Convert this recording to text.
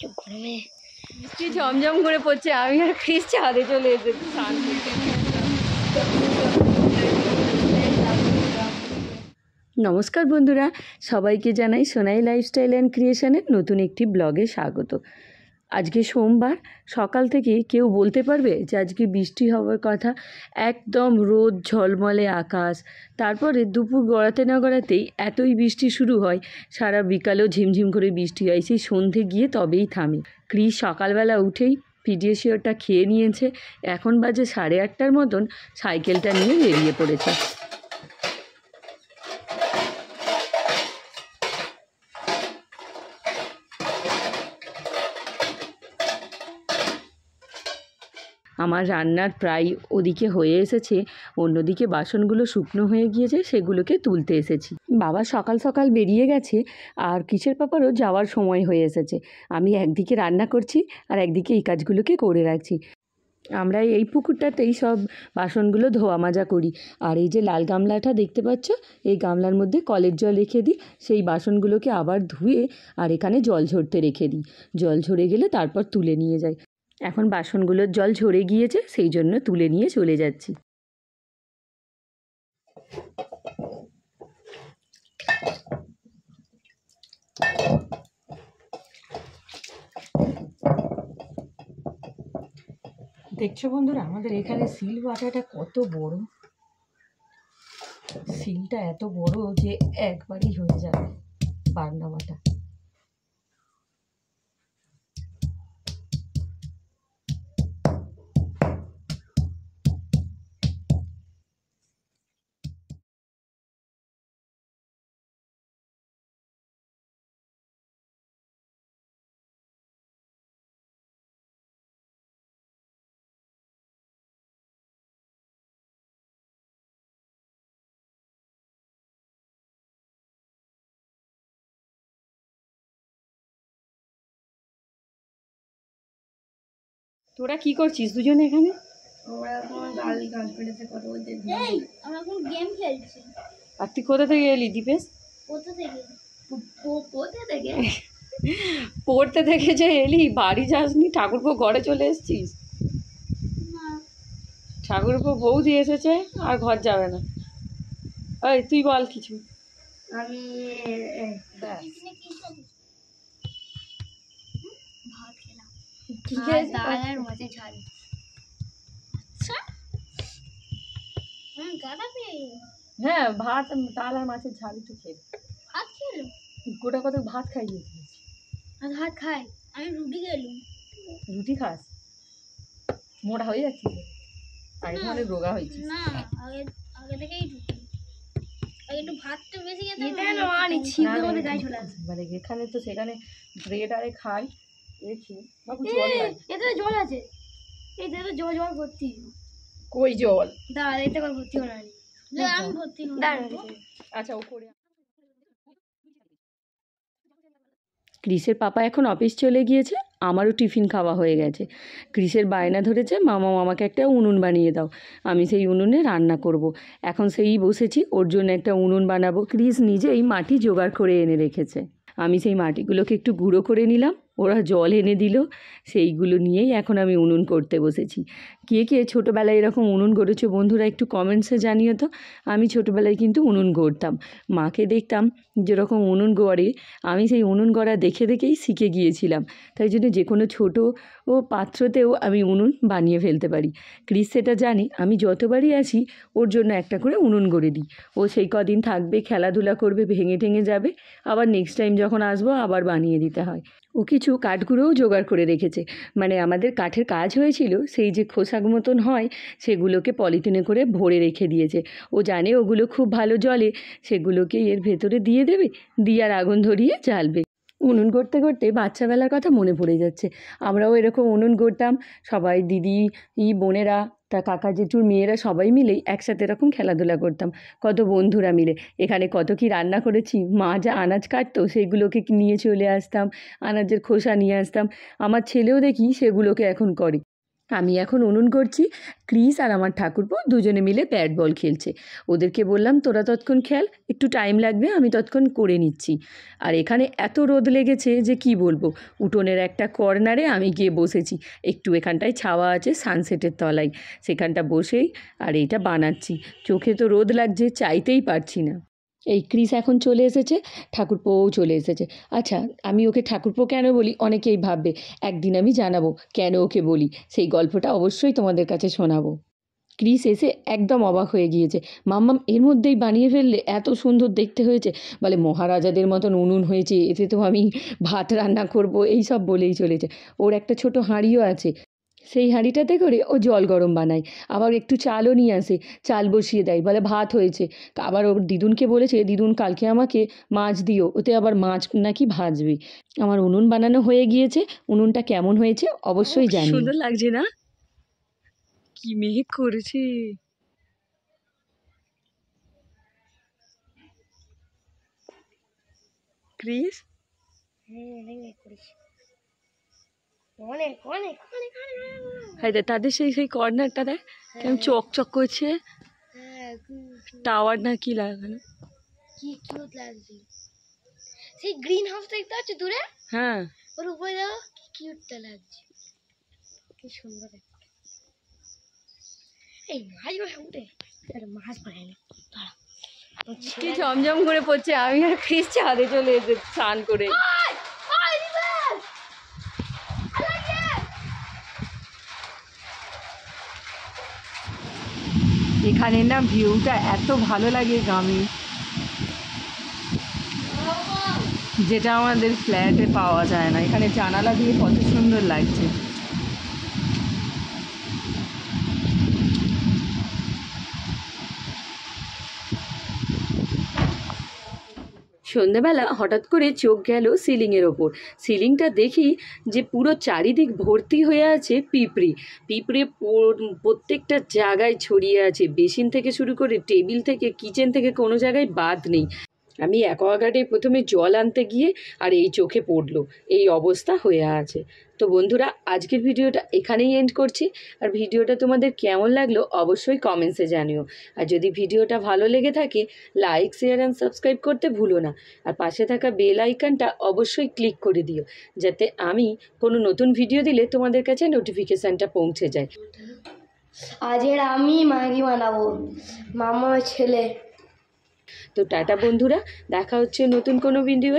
গরমে বৃষ্টি ঝমঝম করে পড়ছে, আমি আর ক্রিস ছাদে চলে এসেছি স্নান করতে। নমস্কার বন্ধুরা, সবাইকে জানাই সোনাই লাইফস্টাইল অ্যান্ড ক্রিয়েশনের নতুন একটি ব্লগে স্বাগত। আজকে সোমবার, সকাল থেকে কেউ বলতে পারবে যে আজকে বৃষ্টি হওয়ার কথা? একদম রোদ ঝলমলে আকাশ, তারপরে দুপুর গড়াতে না গড়াতেই এতই বৃষ্টি শুরু হয়, সারা বিকালও ঝিমঝিম করে বৃষ্টি হয়, সেই সন্ধে গিয়ে তবেই থামে। ক্রিস সকালবেলা উঠেই পিডিয়াশিওরটা খেয়ে নিয়েছে, এখন বাজে 8:30টার মতন, সাইকেলটা নিয়ে বেরিয়ে পড়েছে। আমার রান্নার প্রায় ওদিকে হয়ে এসেছে, অন্যদিকে বাসনগুলো শুকনো হয়ে গিয়েছে, সেগুলোকে তুলতে এসেছি। বাবা সকাল সকাল বেরিয়ে গেছে, আর কিসের পাপারও যাওয়ার সময় হয়ে এসেছে। আমি একদিকে রান্না করছি আর একদিকে এই কাজগুলোকে করে রাখছি। আমরা এই পুকুরটাতেই সব বাসনগুলো ধোয়া মাজা করি, আর এই যে লাল গামলাটা দেখতে পাচ্ছ, এই গামলার মধ্যে কলের জল রেখে দিই, সেই বাসনগুলোকে আবার ধুয়ে আর এখানে জল ঝরতে রেখে দিই। জল ঝরে গেলে তারপর তুলে নিয়ে যাই। এখন বাসনগুলোর জল ঝরে গিয়েছে, সেই জন্য তুলে নিয়ে চলে যাচ্ছি। দেখছো বন্ধুরা, আমাদের এখানে সিল বাটাটা কত বড়। সিলটা এত বড় যে একবারই হয়ে যাবে বাটনা বাটা। তোরা কি করছিস দুজনে এখানে? আর তুই কোথা থেকে এলি দীপেশ? পড়তে থেকে যে এলি, বাড়ি যাসনি? ঠাকুরপো ঘরে চলে এসেছিস? ঠাকুরপো বৌদি এসেছে আর ঘর যাবে না। ওই তুই বল কিছু। আমি হ্যাঁ, ভাত, ডাল আর মাছের ঝাল একটু খেয়ে গোটা কত ভাত খাইয়ে দিয়েছি। ভাত খাই, আমি রুটি খেলুম। রুটি খাস? মোটা হয়ে যাচ্ছিস? আগে অনেক রোগা হয়েছিস। না, আগে আগে থেকেই রুটি। আগে একটু ভাতটা বেশি খেতাম। মানে এখানে তো সেখানে ব্রেড আরে খাই। এতে জল আছে, এই দেখো জল জল ভর্তি। কই জল? দাঁড়া, এটা করে ভর্তি করা নেই, আমি ভর্তি আচ্ছা ও করে। ক্রিসের পাপা এখন অফিস চলে গিয়েছে, আমারও টিফিন খাওয়া হয়ে গেছে। ক্রিসের বায়না ধরেছে, মামা আমাকে একটা উনুন বানিয়ে দাও, আমি সেই উনুনে রান্না করব। এখন সেই বসেছি, ওর জন্য একটা উনুন বানাবো। ক্রিস নিজেই মাটি জোগাড় করে এনে রেখেছে, আমি সেই মাটিগুলোকে একটু গুঁড়ো করে নিলাম, ওরা জল এনে দিল, সেইগুলো নিয়েই এখন আমি উনুন করতে বসেছি। কে কে ছোটোবেলায় এরকম উনুন গড়েছো বন্ধুরা, একটু কমেন্টসে জানিও তো। আমি ছোটোবেলায় কিন্তু উনুন গড়তাম, মাকে দেখতাম যেরকম উনুন গড়ে, আমি সেই উনুন গড়া দেখে দেখেই শিখে গিয়েছিলাম। তাই জন্য যে কোনো ছোটো ও পাত্রতেও আমি উনুন বানিয়ে ফেলতে পারি। ক্রিস সেটা জানে, আমি যতবারই আসি ওর জন্য একটা করে উনুন গড়ে দিই। ও সেই কদিন থাকবে, খেলাধুলা করবে, ভেঙে ঠেঙে যাবে, আবার নেক্সট টাইম যখন আসবো আবার বানিয়ে দিতে হয়। ও কিছু কাঠগুঁড়োও জোগাড় করে রেখেছে, মানে আমাদের কাঠের কাজ হয়েছিল, সেই যে খোসাক মতন হয় সেগুলোকে পলিথিনে করে ভরে রেখে দিয়েছে। ও জানে ওগুলো খুব ভালো জ্বলে, সেগুলোকে এর ভেতরে দিয়ে দেবে, দিয়ে আর আগুন ধরিয়ে জ্বালবে। উনুন করতে করতে বাচ্চাবেলার কথা মনে পড়ে যাচ্ছে। আমরাও এরকম উনুন করতাম, সবাই দিদি বোনেরা, তা কাকা জেঠুর মেয়েরা সবাই মিলেই একসাথে এরকম খেলাধুলা করতাম, কত বন্ধুরা মিলে। এখানে কত কি রান্না করেছি, মা যা আনাজ কাটতো সেইগুলোকে নিয়ে চলে আসতাম, আনাজের খোসা নিয়ে আসতাম। আমার ছেলেও দেখি সেগুলোকে এখন করে। আমি এখন উনুন করছি, ক্রিস আর আমার ঠাকুরপো দুজনে মিলে ব্যাট বল খেলছে। ওদেরকে বললাম তোরা ততক্ষণ খেল, একটু টাইম লাগবে, আমি ততক্ষণ করে নিচ্ছি। আর এখানে এত রোদ লেগেছে যে কি বলবো, উঠোনের একটা কর্নারে আমি গিয়ে বসেছি, একটু এখানটায় ছাওয়া আছে সানসেটের তলায়, সেখানটা বসেই আর এইটা বানাচ্ছি। চোখে তো রোদ লাগছে, চাইতেই পারছি না। এই ক্রিস এখন চলে এসেছে, ঠাকুরপোও চলে এসেছে। আচ্ছা, আমি ওকে ঠাকুরপো কেন বলি অনেকেই ভাববে, একদিন আমি জানাবো কেন ওকে বলি, সেই গল্পটা অবশ্যই তোমাদের কাছে শোনাবো। ক্রিস এসে একদম অবাক হয়ে গিয়েছে, মাম্মাম এর মধ্যেই বানিয়ে ফেললে, এত সুন্দর দেখতে হয়েছে। বলে মহারাজাদের মতন উনুন হয়েছে, এতে তো আমি ভাত রান্না করব, এই সব বলেই চলেছে। ওর একটা ছোট হাঁড়িও আছে, সেই হাঁড়িটাতে করে ও জল গরম বানায়, আবার একটু চালও নিয়ে আসে, চাল বসিয়ে দেয়, বলে ভাত হয়েছে। আবার ওর দিদুনকে বলেছে, দিদুন কালকে আমাকে মাছ দিও, ওতে আবার মাছ নাকি ভাজবে। আমার উনুন বানানো হয়ে গিয়েছে, উনুনটা কেমন হয়েছে অবশ্যই জানি। সুন্দর লাগছে না? কি মেঘ করেছে। ক্রিস, অনেক অনেক অনেক হাই দেখ তাদের সেই কর্নারটা দেখ কেমন চকচক করছে, টাওয়ার না কি লাগানো। কি কিউট লাগছে, সেই গ্রিন হাউস দেখতে পাচ্ছ দূরে, হ্যাঁ ওর উপরে দেখো কি কিউটটা লাগছে, কি সুন্দর দেখতে। এই মাছ বসে উঠে মাছ পায় না, কি জমজম করে পড়ছে, আমি আর ক্রিস ছাদে চলে এসে স্নান করে। এখানে না ভিউটা এত ভালো লাগে গ্রামে, যেটা আমাদের ফ্ল্যাটে পাওয়া যায় না। এখানে জানালা দিয়ে কত সুন্দর লাগছে। সন্ধ্যেবেলা হঠাৎ করে চোখ গেল সিলিংয়ের ওপর। সিলিংটা দেখি যে পুরো চারিদিক ভর্তি হয়ে আছে পিঁপড়ে। পিঁপড়ে প্রত্যেকটা জায়গায় ছড়িয়ে আছে, বেসিন থেকে শুরু করে টেবিল থেকে কিচেন থেকে কোনো জায়গায় বাদ নেই। আমি অ্যাকোয়াগার্ডে প্রথমে জল আনতে গিয়ে আর এই চোখে পড়লো, এই অবস্থা হয়ে আছে। তো বন্ধুরা, আজকের ভিডিওটা এখানেই এন্ড করছি। আর ভিডিওটা তোমাদের কেমন লাগলো অবশ্যই কমেন্টসে জানিও। আর যদি ভিডিওটা ভালো লেগে থাকে, লাইক শেয়ার অ্যান্ড সাবস্ক্রাইব করতে ভুলো না। আর পাশে থাকা বেল আইকনটা অবশ্যই ক্লিক করে দিও, যাতে আমি কোনো নতুন ভিডিও দিলে তোমাদের কাছে নোটিফিকেশানটা পৌঁছে যায়। আজের আমি ম্যাগি বানাবো, মামার ছেলে। তো টাটা বন্ধুরা, দেখা হচ্ছে নতুন কোনো ভিডিও।